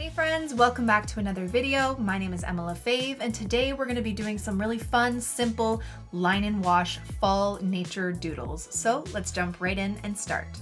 Hey friends, welcome back to another video. My name is Emma LaFave, and today we're going to be doing some really fun, simple line and wash fall nature doodles. So let's jump right in and start.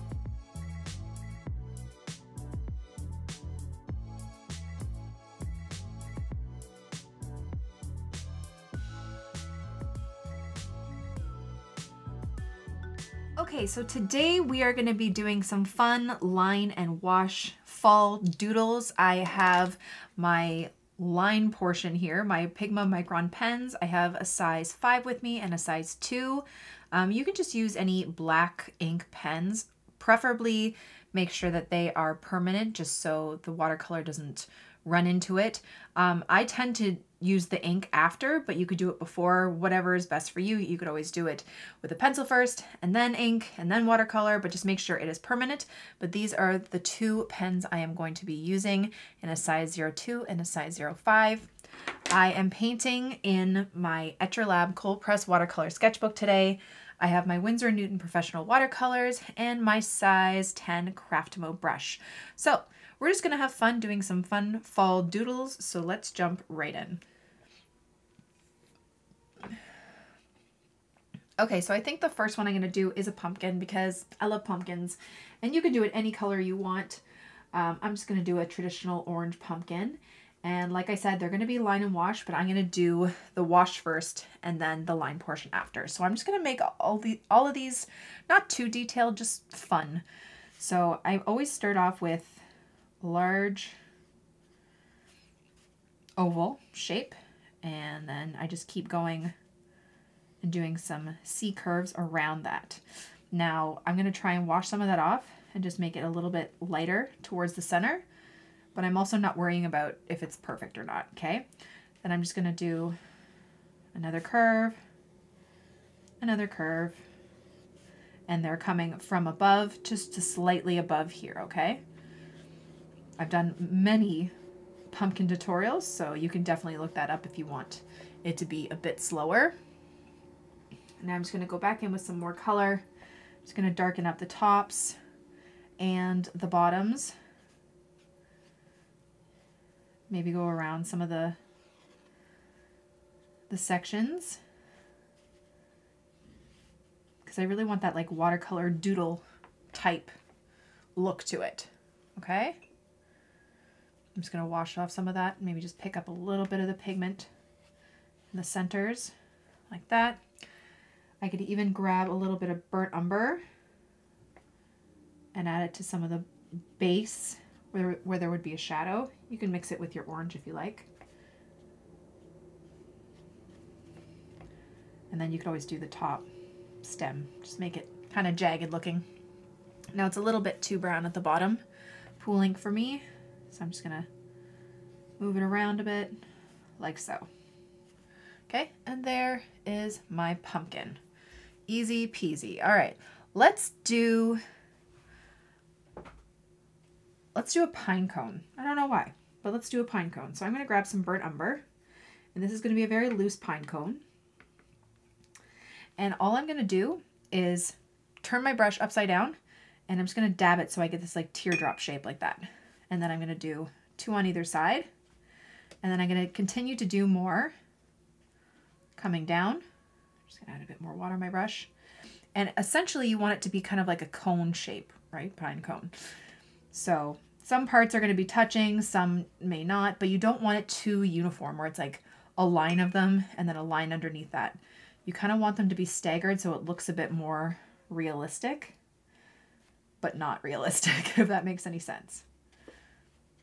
Okay, so today we are going to be doing some fun line and wash fall doodles. I have my line portion here, my Pigma Micron pens. I have a size 5 with me and a size 2. You can just use any black ink pens. Preferably make sure that they are permanent just so the watercolor doesn't run into it. I tend to use the ink after, but you could do it before, whatever is best for you. You could always do it with a pencil first and then ink and then watercolor, but just make sure it is permanent. But these are the two pens I am going to be using in a size 02 and a size 05. I am painting in my Etchr Lab cold press watercolor sketchbook today. I have my Winsor Newton Professional Watercolors and my size 10 Craftamo brush. So we're just gonna have fun doing some fun fall doodles, so let's jump right in. Okay, so I think the first one I'm gonna do is a pumpkin because I love pumpkins, and you can do it any color you want. I'm just gonna do a traditional orange pumpkin. And like I said, they're gonna be line and wash, but I'm gonna do the wash first and then the line portion after. So I'm just gonna make all of these, not too detailed, just fun. So I always start off with large oval shape, and then I just keep going and doing some C curves around that. Now I'm going to try and wash some of that off and just make it a little bit lighter towards the center, but I'm also not worrying about if it's perfect or not. Okay, then I'm just going to do another curve, and they're coming from above just to slightly above here. Okay, I've done many pumpkin tutorials, so you can definitely look that up if you want it to be a bit slower. Now I'm just going to go back in with some more color. I'm just going to darken up the tops and the bottoms. Maybe go around some of the sections, because I really want that like watercolor doodle type look to it. Okay, I'm just going to wash off some of that, maybe just pick up a little bit of the pigment in the centers like that. I could even grab a little bit of burnt umber and add it to some of the base where there would be a shadow. You can mix it with your orange if you like. And then you could always do the top stem, just make it kind of jagged looking. Now it's a little bit too brown at the bottom, pooling for me. So I'm just gonna move it around a bit like so. Okay, and there is my pumpkin. Easy peasy. All right, let's do a pine cone. I don't know why, but let's do a pine cone. So I'm going to grab some burnt umber, and this is going to be a very loose pine cone. And all I'm going to do is turn my brush upside down, and I'm just going to dab it so I get this like teardrop shape like that. And then I'm going to do 2 on either side, and then I'm going to continue to do more coming down. Just gonna add a bit more water on my brush. And essentially you want it to be kind of like a cone shape, right? Pine cone. So some parts are going to be touching, some may not, but you don't want it too uniform where it's like a line of them and then a line underneath that. You kind of want them to be staggered so it looks a bit more realistic, but not realistic, if that makes any sense.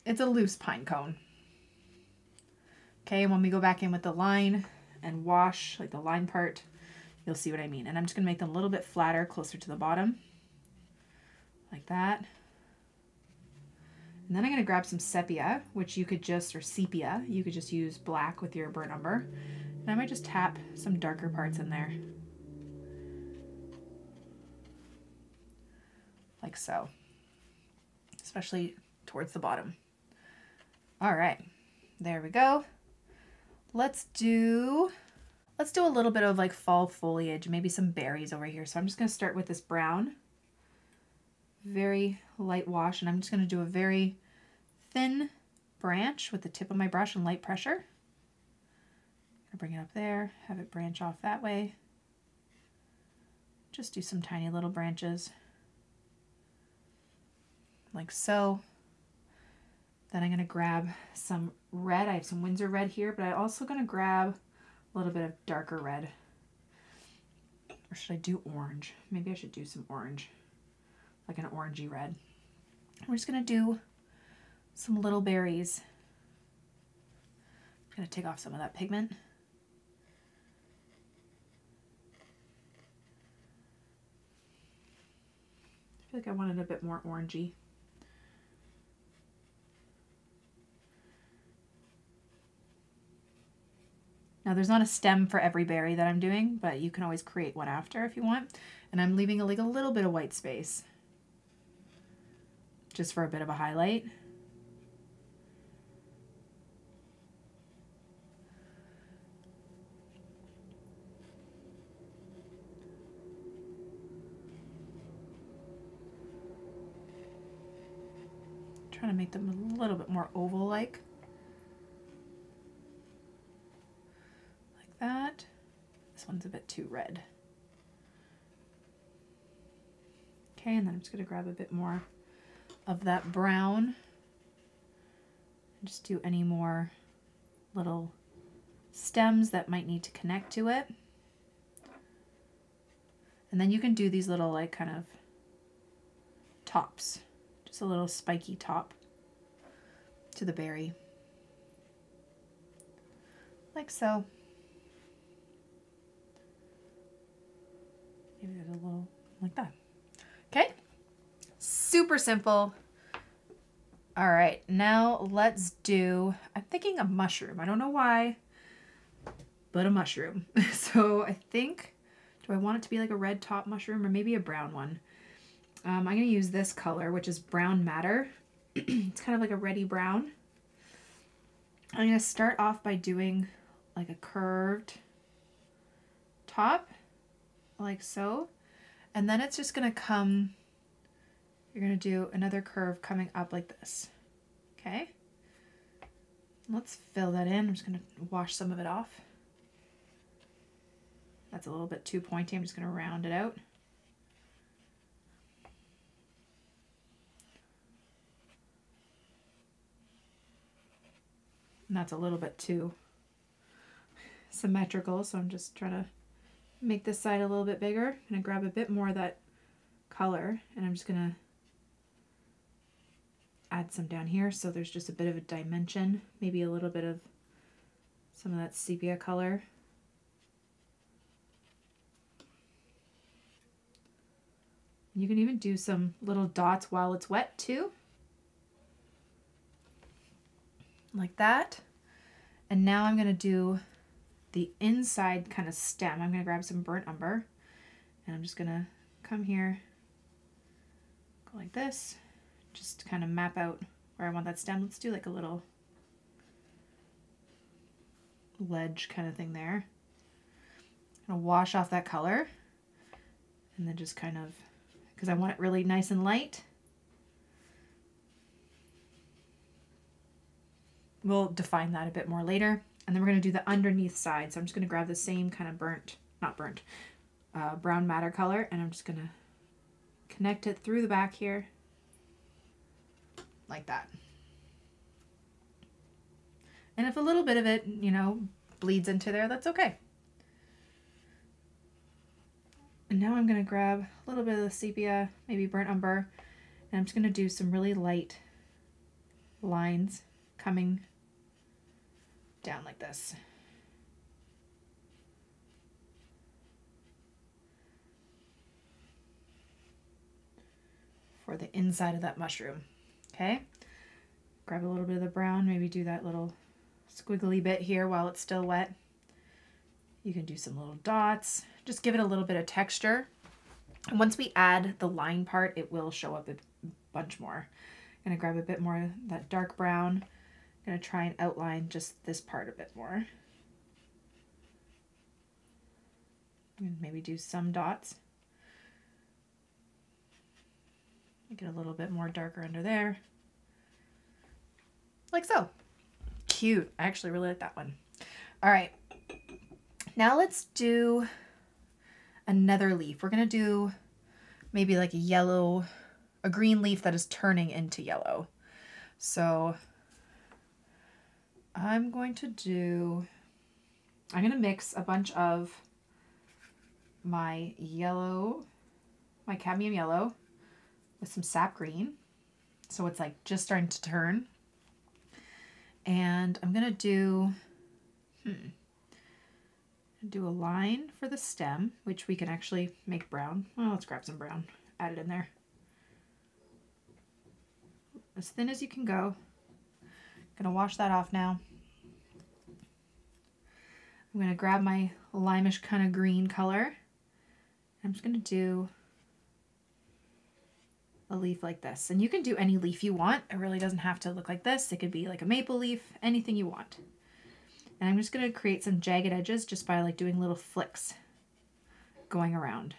It's a loose pine cone. Okay, and when we go back in with the line and wash, like the line part, you'll see what I mean. And I'm just going to make them a little bit flatter, closer to the bottom, like that. And then I'm going to grab some sepia, which you could just, or sepia, you could just use black with your burnt umber. And I might just tap some darker parts in there, like so, especially towards the bottom. All right, there we go. Let's do a little bit of like fall foliage, maybe some berries over here. So I'm just going to start with this brown, very light wash, and I'm just going to do a very thin branch with the tip of my brush and light pressure. I'm gonna bring it up there, have it branch off that way. Just do some tiny little branches, like so. Then I'm gonna grab some red. I have some Winsor red here, but I'm also gonna grab a little bit of darker red. Or should I do orange? Maybe I should do some orange, like an orangey red. We're just gonna do some little berries. I'm gonna take off some of that pigment. I feel like I wanted a bit more orangey. Now there's not a stem for every berry that I'm doing, but you can always create one after if you want. And I'm leaving like a little bit of white space, just for a bit of a highlight. Trying to make them a little bit more oval-like. Like that. This one's a bit too red. Okay, and then I'm just going to grab a bit more of that brown. And just do any more little stems that might need to connect to it. And then you can do these little like kind of tops. Just a little spiky top to the berry. Like so. Maybe there's a little like that. Okay. Super simple. All right, now let's do, I'm thinking a mushroom. I don't know why, but a mushroom. So I think, do I want it to be like a red top mushroom or maybe a brown one? I'm going to use this color, which is Brown Matter. It's kind of like a reddy brown. I'm going to start off by doing like a curved top, like so. And then it's just going to come, you're going to do another curve coming up like this. Okay. Let's fill that in. I'm just going to wash some of it off. That's a little bit too pointy. I'm just going to round it out. And that's a little bit too symmetrical, so I'm just trying to make this side a little bit bigger. I'm going to grab a bit more of that color, and I'm just going to add some down here so there's just a bit of a dimension, maybe a little bit of some of that sepia color. You can even do some little dots while it's wet too. Like that. And now I'm going to do the inside kind of stem. I'm going to grab some burnt umber and I'm just going to come here, go like this, just kind of map out where I want that stem. Let's do like a little ledge kind of thing there. I'm going to wash off that color and then just kind of, because I want it really nice and light. We'll define that a bit more later. And then we're going to do the underneath side. So I'm just going to grab the same kind of brown matter color, and I'm just going to connect it through the back here like that. And if a little bit of it, you know, bleeds into there, that's okay. And now I'm going to grab a little bit of the sepia, maybe burnt umber, and I'm just going to do some really light lines coming down like this. For the inside of that mushroom. Okay, grab a little bit of the brown, maybe do that little squiggly bit here while it's still wet. You can do some little dots, just give it a little bit of texture. And once we add the line part, it will show up a bunch more. I'm gonna grab a bit more of that dark brown. I'm gonna try and outline just this part a bit more. And maybe do some dots. Get a little bit more darker under there. like so. Cute. I actually really like that one. All right. Now let's do another leaf. We're going to do maybe like a green leaf that is turning into yellow. So I'm going to mix a bunch of my cadmium yellow with some sap green. So it's like just starting to turn. And I'm going to do a line for the stem, which we can actually make brown. Well, let's grab some brown, add it in there. As thin as you can go. Gonna wash that off now. I'm gonna grab my limeish kind of green color. I'm just gonna do a leaf like this. And you can do any leaf you want. It really doesn't have to look like this. It could be like a maple leaf, anything you want. And I'm just gonna create some jagged edges just by like doing little flicks going around.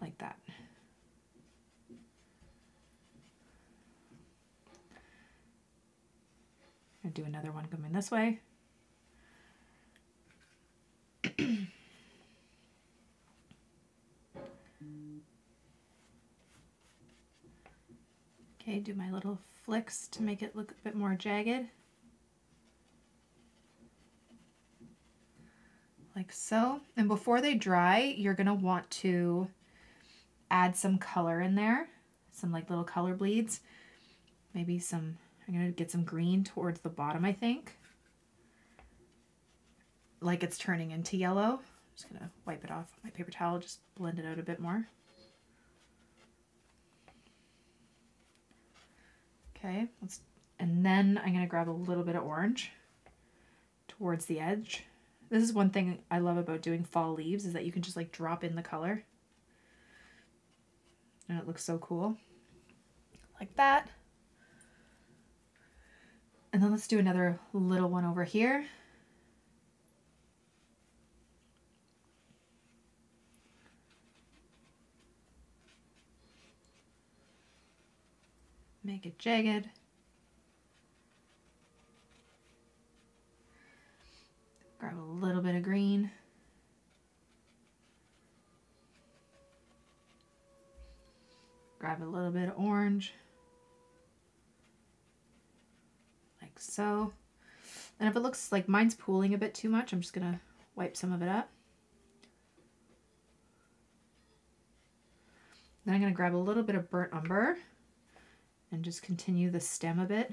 Like that. I'm gonna do another one coming this way. Okay, do my little flicks to make it look a bit more jagged. Like so. And before they dry, you're gonna want to add some color in there. Some like little color bleeds. Maybe some, I'm gonna get some green towards the bottom, I think. Like it's turning into yellow. I'm just gonna wipe it off with my paper towel, just blend it out a bit more. Okay, and then I'm gonna grab a little bit of orange towards the edge. This is one thing I love about doing fall leaves, is that you can just like drop in the color. And it looks so cool. Like that. And then let's do another little one over here. Make it jagged. Grab a little bit of green. Grab a little bit of orange. Like so. And if it looks like mine's pooling a bit too much, I'm just gonna wipe some of it up. Then I'm gonna grab a little bit of burnt umber and just continue the stem a bit.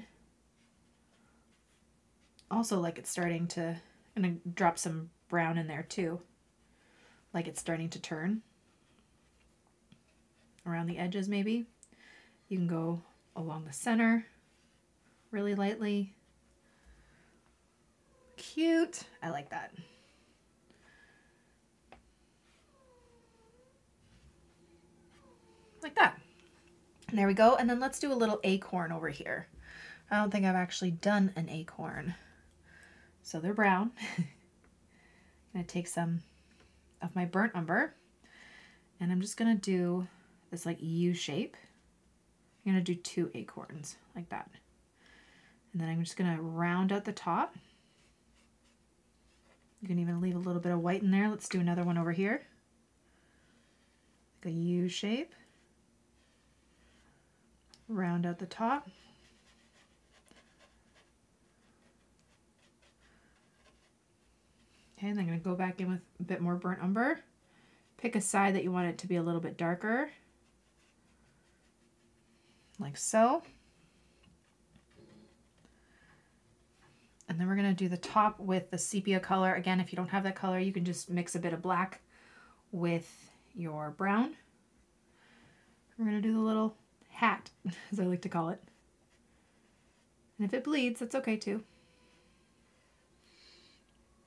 Also, like it's starting to, I'm gonna drop some brown in there too. Like it's starting to turn. Around the edges maybe. You can go along the center really lightly. Cute. I like that. Like that. And there we go. And then let's do a little acorn over here. I don't think I've actually done an acorn. So they're brown. I'm going to take some of my burnt umber and I'm just going to do this like U shape. I'm going to do 2 acorns like that. And then I'm just going to round out the top. You can even leave a little bit of white in there. Let's do another one over here. Like a U shape. Round out the top. Okay, and then I'm going to go back in with a bit more burnt umber. Pick a side that you want it to be a little bit darker. Like so. And then we're going to do the top with the sepia color. Again, if you don't have that color, you can just mix a bit of black with your brown. We're going to do the little hat, as I like to call it. And if it bleeds, that's okay too.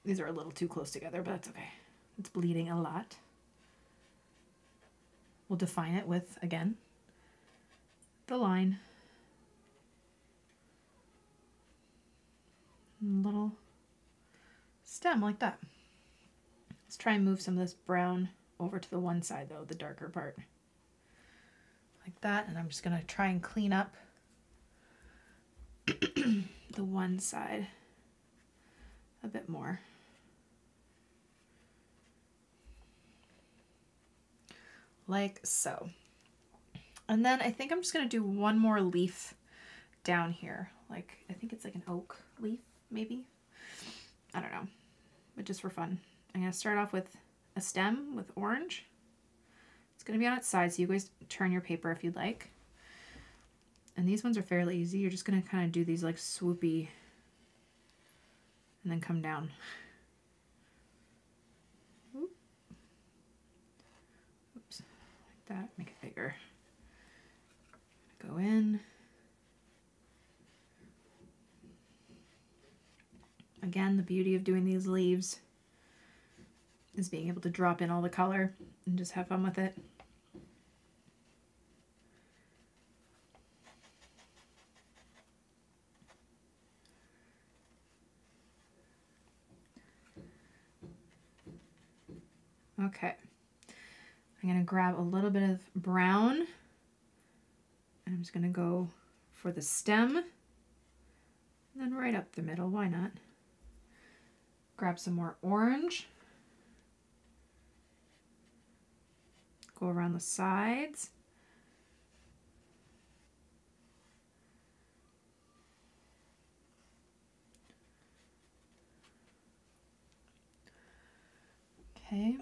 These are a little too close together, but that's okay. It's bleeding a lot. We'll define it with, again, the line. And a little stem like that. Let's try and move some of this brown over to the one side though, the darker part. Like like that. And I'm just gonna try and clean up the one side a bit more. Like so. And then I think I'm just gonna do one more leaf down here. Like, I think it's like an oak leaf, maybe. I don't know, but just for fun. I'm gonna start off with a stem with orange. It's gonna be on its side, so you guys turn your paper if you'd like. And these ones are fairly easy. You're just gonna kind of do these like swoopy and then come down. Oops, like that, make it bigger. Go in. Again, the beauty of doing these leaves is being able to drop in all the color and just have fun with it. Okay, I'm gonna grab a little bit of brown and I'm just gonna go for the stem and then right up the middle, why not? Grab some more orange, go around the sides. Okay,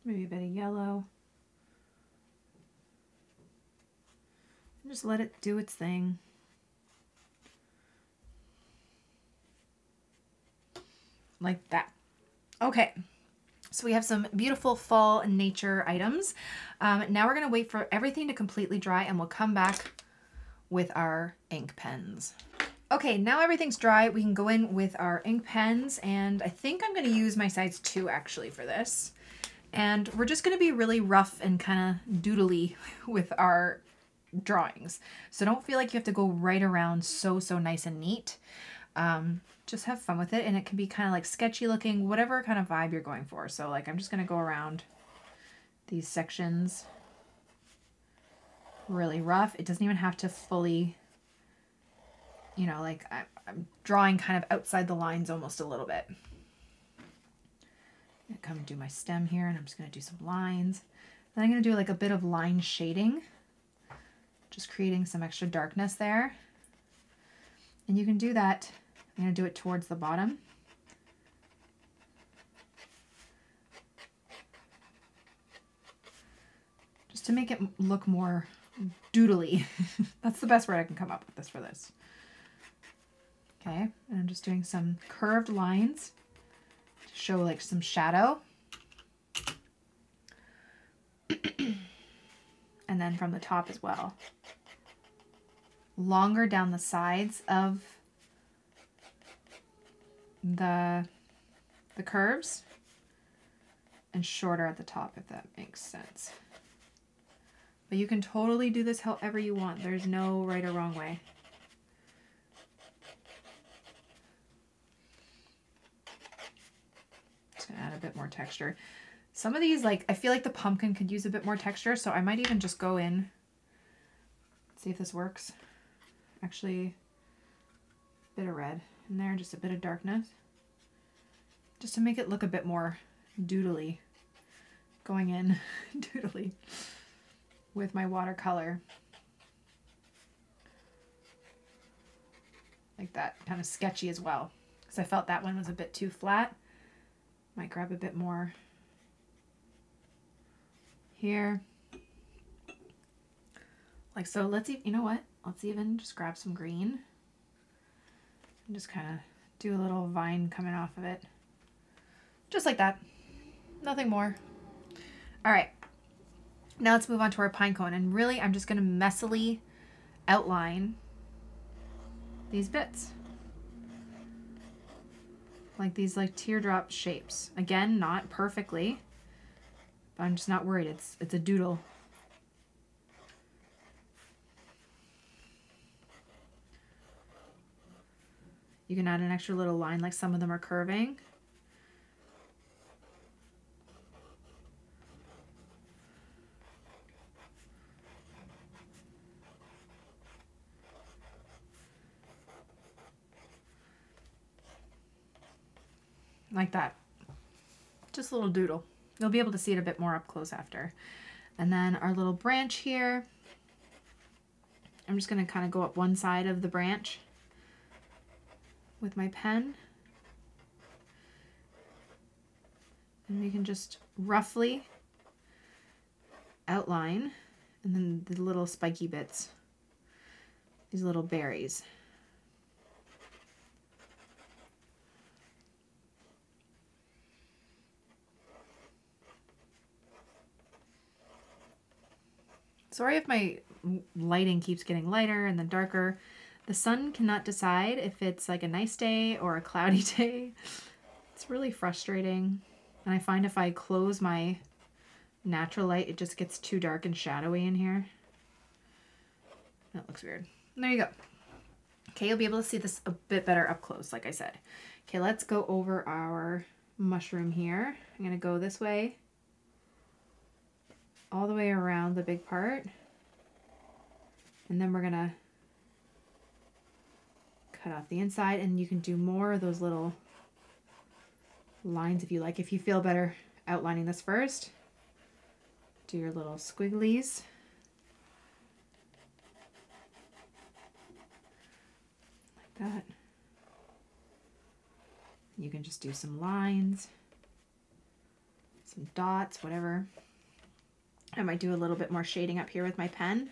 maybe a bit of yellow. And just let it do its thing. Like that. Okay, so we have some beautiful fall nature items. Now we're gonna wait for everything to completely dry and we'll come back with our ink pens. Okay, now everything's dry, we can go in with our ink pens, and I think I'm gonna use my size 2 actually for this. And we're just gonna be really rough and kind of doodly with our drawings. So don't feel like you have to go right around so nice and neat. Just have fun with it, and it can be kind of like sketchy looking, whatever kind of vibe you're going for. So like I'm just gonna go around these sections really rough. It doesn't even have to fully, you know, like I'm drawing kind of outside the lines almost a little bit. I'm gonna come and do my stem here, and I'm just gonna do some lines. Then I'm gonna do like a bit of line shading, just creating some extra darkness there. And you can do that. I'm gonna do it towards the bottom. Just to make it look more doodly. That's the best word I can come up with this for this. Okay, and I'm just doing some curved lines to show like some shadow. And then from the top as well. Longer down the sides of the curves and shorter at the top, if that makes sense. But you can totally do this however you want. There's no right or wrong way. Just gonna add a bit more texture. Some of these, like, I feel like the pumpkin could use a bit more texture, so I might even just go in, see if this works. Actually, a bit of red in there, just a bit of darkness, just to make it look a bit more doodly, going in doodly with my watercolor. Like that, kind of sketchy as well, because I felt that one was a bit too flat. Might grab a bit more here. Like so. Let's see, you know what? Let's even just grab some green and just kind of do a little vine coming off of it. Just like that. Nothing more. All right. Now let's move on to our pine cone. And really, I'm just going to messily outline these bits. Like these like teardrop shapes. Again, not perfectly, but I'm just not worried. It's a doodle. You can add an extra little line, like some of them are curving. like that. Just a little doodle. You'll be able to see it a bit more up close after. And then our little branch here, I'm just going to kind of go up one side of the branch with my pen. And we can just roughly outline, and then the little spiky bits, these little berries. Sorry if my lighting keeps getting lighter and then darker. The sun cannot decide if it's like a nice day or a cloudy day. It's really frustrating. And I find if I close my natural light, it just gets too dark and shadowy in here. That looks weird. And there you go. Okay, you'll be able to see this a bit better up close, like I said. Okay, let's go over our mushroom here. I'm gonna go this way, all the way around the big part. And then we're gonna cut off the inside, and you can do more of those little lines if you like. If you feel better outlining this first, do your little squigglies. Like that. You can just do some lines, some dots, whatever. I might do a little bit more shading up here with my pen.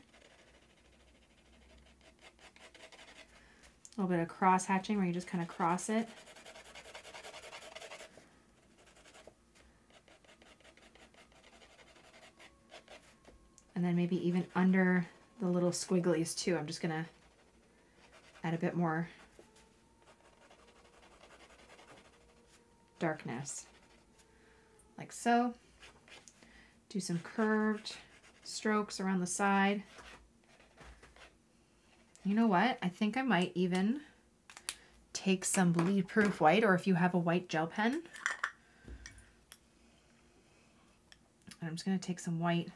A little bit of cross hatching where you just kind of cross it. And then maybe even under the little squigglies too. I'm just gonna add a bit more darkness, like so. Do some curved strokes around the side. You know what? I think I might even take some bleed-proof white, or if you have a white gel pen. I'm just gonna take some white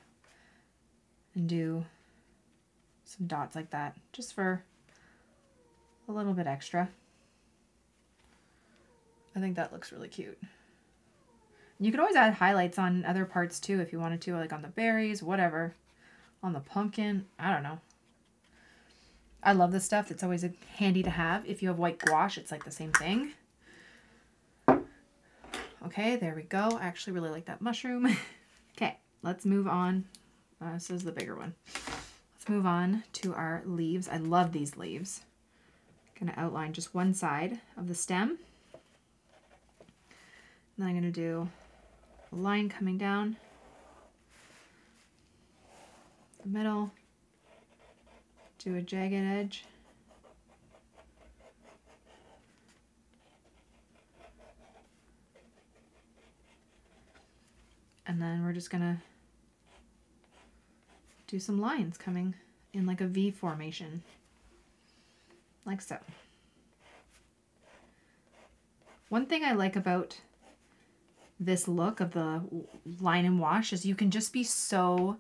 and do some dots like that, just for a little bit extra. I think that looks really cute. You could always add highlights on other parts too if you wanted to, like on the berries, whatever. On the pumpkin, I don't know. I love this stuff. It's always handy to have. If you have white gouache, it's like the same thing. Okay, there we go. I actually really like that mushroom. Okay, let's move on. This is the bigger one. Let's move on to our leaves. I love these leaves. I'm gonna outline just one side of the stem. And then I'm gonna do a line coming down the middle, do a jagged edge, and then we're just gonna do some lines coming in like a V formation, like so. One thing I like about this look of the line and wash is you can just be so,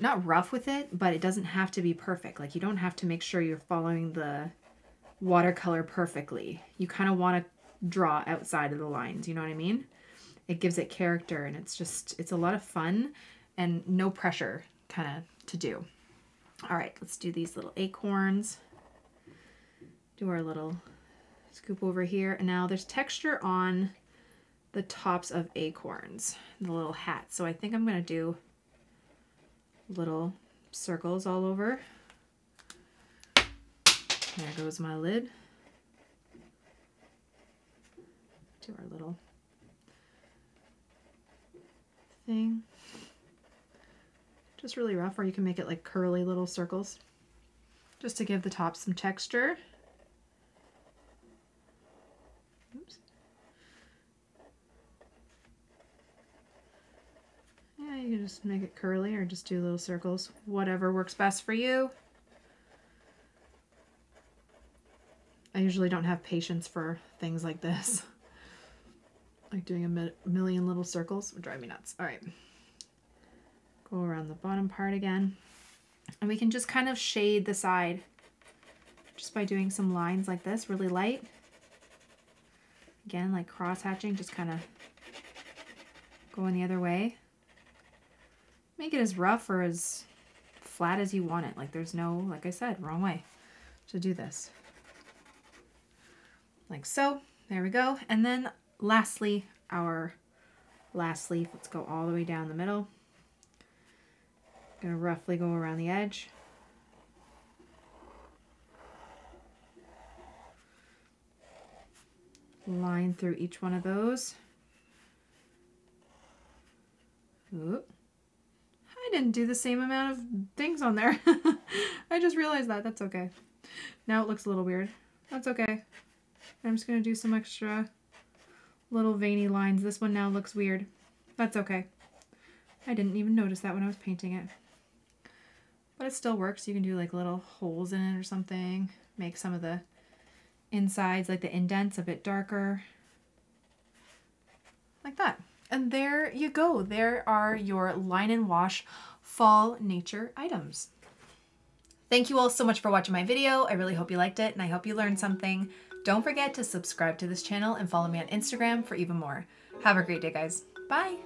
not rough with it, but it doesn't have to be perfect. Like you don't have to make sure you're following the watercolor perfectly. You kind of want to draw outside of the lines, you know what I mean? It gives it character, and it's a lot of fun and no pressure kind of to do. All right, let's do these little acorns. Do our little scoop over here. And now there's texture on the tops of acorns, the little hats. So I think I'm gonna do little circles all over. There goes my lid. Do our little thing. Just really rough, or you can make it like curly little circles, just to give the top some texture. Oops. Yeah, you can just make it curly or just do little circles, whatever works best for you. I usually don't have patience for things like this. Like doing a million little circles would drive me nuts. All right. Go around the bottom part again. And we can just kind of shade the side just by doing some lines like this, really light. Again, like cross hatching, just kind of going the other way. Make it as rough or as flat as you want it. Like there's no, like I said, wrong way to do this. Like so. There we go. And then lastly, our last leaf. Let's go all the way down the middle. Gonna roughly go around the edge. Line through each one of those. Oop. I didn't do the same amount of things on there. I just realized that. That's okay. Now it looks a little weird. That's okay. I'm just going to do some extra little veiny lines. This one now looks weird. That's okay. I didn't even notice that when I was painting it. But it still works. You can do like little holes in it or something. Make some of the insides, like the indents, a bit darker. Like that. And there you go. There are your line and wash fall nature items. Thank you all so much for watching my video. I really hope you liked it and I hope you learned something. Don't forget to subscribe to this channel and follow me on Instagram for even more. Have a great day, guys. Bye.